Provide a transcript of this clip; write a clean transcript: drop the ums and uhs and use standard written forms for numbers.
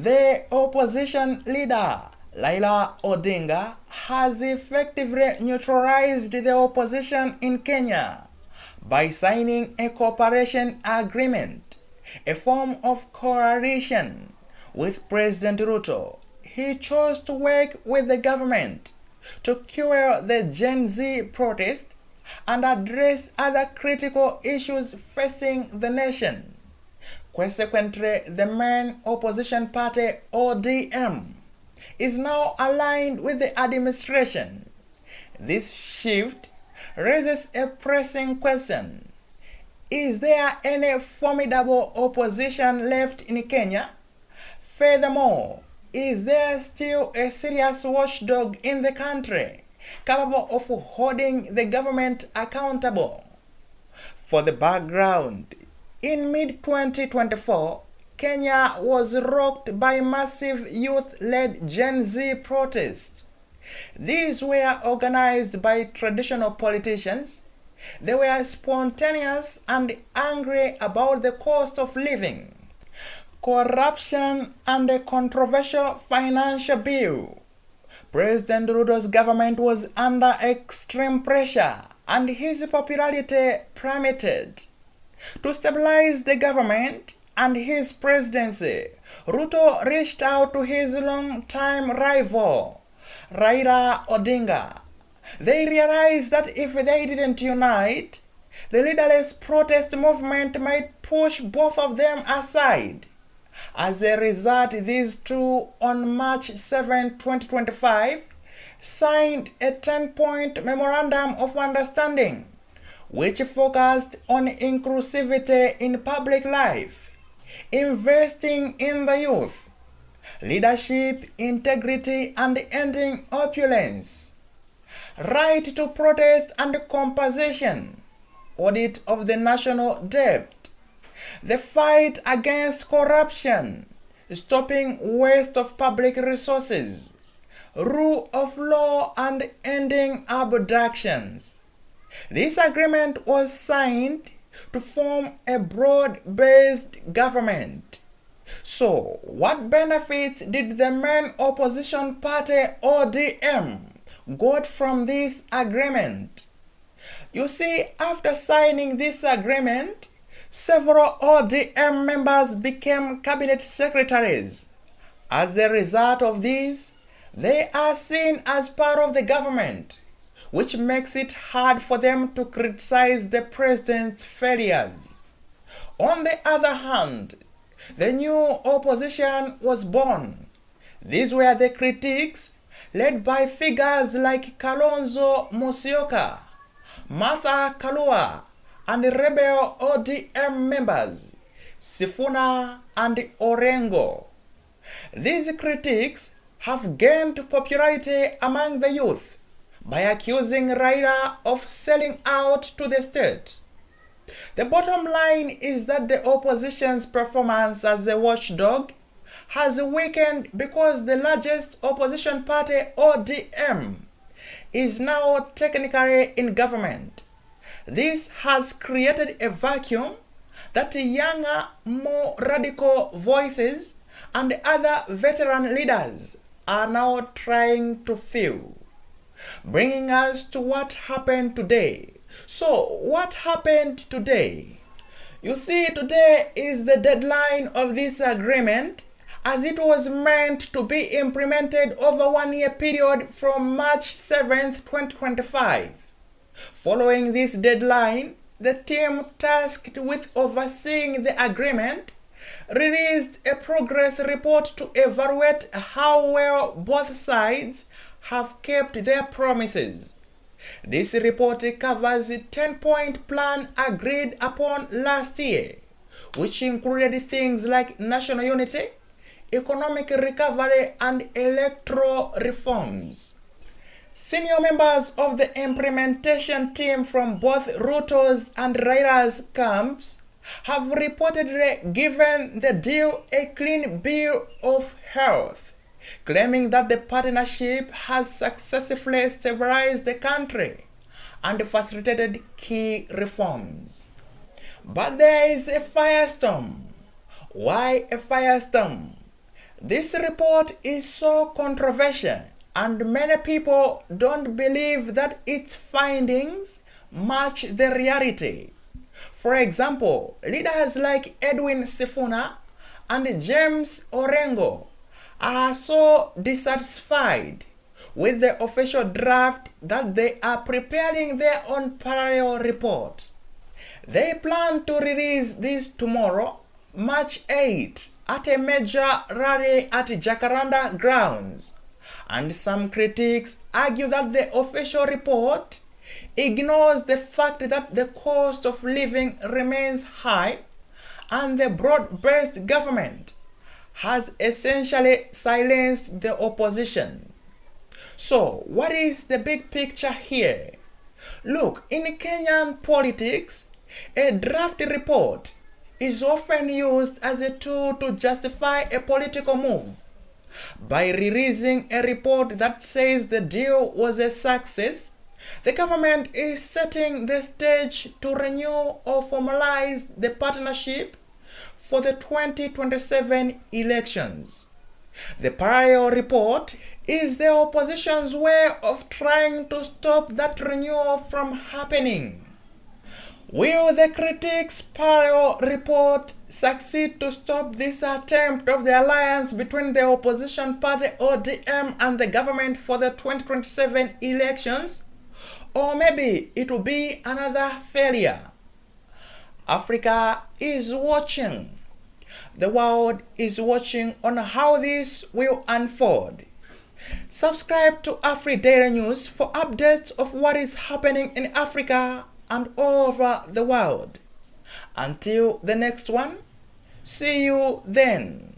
The opposition leader, Raila Odinga, has effectively neutralized the opposition in Kenya by signing a cooperation agreement, a form of coalition, with President Ruto. He chose to work with the government to cure the Gen Z protest and address other critical issues facing the nation. Consequently, the main opposition party, ODM, is now aligned with the administration. This shift raises a pressing question. Is there any formidable opposition left in Kenya? Furthermore, is there still a serious watchdog in the country capable of holding the government accountable? For the background, in mid-2024, Kenya was rocked by massive youth-led Gen Z protests. These were organized by traditional politicians. They were spontaneous and angry about the cost of living, corruption, and a controversial financial bill. President Ruto's government was under extreme pressure and his popularity plummeted. To stabilize the government and his presidency, Ruto reached out to his long-time rival, Raila Odinga. They realized that if they didn't unite, the leaderless protest movement might push both of them aside. As a result, these two, on March 7, 2025, signed a 10-point memorandum of understanding, which focused on inclusivity in public life, investing in the youth, leadership, integrity, and ending opulence, right to protest and compensation, audit of the national debt, the fight against corruption, stopping waste of public resources, rule of law, and ending abductions. This agreement was signed to form a broad-based government. So, what benefits did the main opposition party ODM got from this agreement? You see, after signing this agreement, several ODM members became cabinet secretaries. As a result of this, they are seen as part of the government, which makes it hard for them to criticize the president's failures. On the other hand, the new opposition was born. These were the critics led by figures like Kalonzo Musyoka, Martha Karua, and rebel ODM members Sifuna and Orengo. These critics have gained popularity among the youth by accusing Raila of selling out to the state. The bottom line is that the opposition's performance as a watchdog has weakened because the largest opposition party, ODM, is now technically in government. This has created a vacuum that younger, more radical voices and other veteran leaders are now trying to fill. Bringing us to what happened today. So, what happened today? You see, today is the deadline of this agreement, as it was meant to be implemented over 1 year period from March 7th, 2025. Following this deadline, the team tasked with overseeing the agreement released a progress report to evaluate how well both sides have kept their promises. This report covers a 10-point plan agreed upon last year, which included things like national unity, economic recovery, and electoral reforms. Senior members of the implementation team from both Ruto's and Raila's camps have reportedly given the deal a clean bill of health, claiming that the partnership has successfully stabilized the country and facilitated key reforms. But there is a firestorm. Why a firestorm? This report is so controversial, and many people don't believe that its findings match the reality. For example, leaders like Edwin Sifuna and James Orengo are so dissatisfied with the official draft that they are preparing their own parallel report. They plan to release this tomorrow, March 8, at a major rally at Jacaranda grounds. And some critics argue that the official report ignores the fact that the cost of living remains high and the broad-based government has essentially silenced the opposition. So, what is the big picture here? Look, in Kenyan politics, a draft report is often used as a tool to justify a political move. By releasing a report that says the deal was a success, the government is setting the stage to renew or formalize the partnership for the 2027 elections. The parallel report is the opposition's way of trying to stop that renewal from happening. Will the critics' parallel report succeed to stop this attempt of the alliance between the opposition party ODM and the government for the 2027 elections? Or maybe it will be another failure. Africa is watching. The world is watching on how this will unfold. Subscribe to Afri Daily News for updates of what is happening in Africa and all over the world. Until the next one, see you then.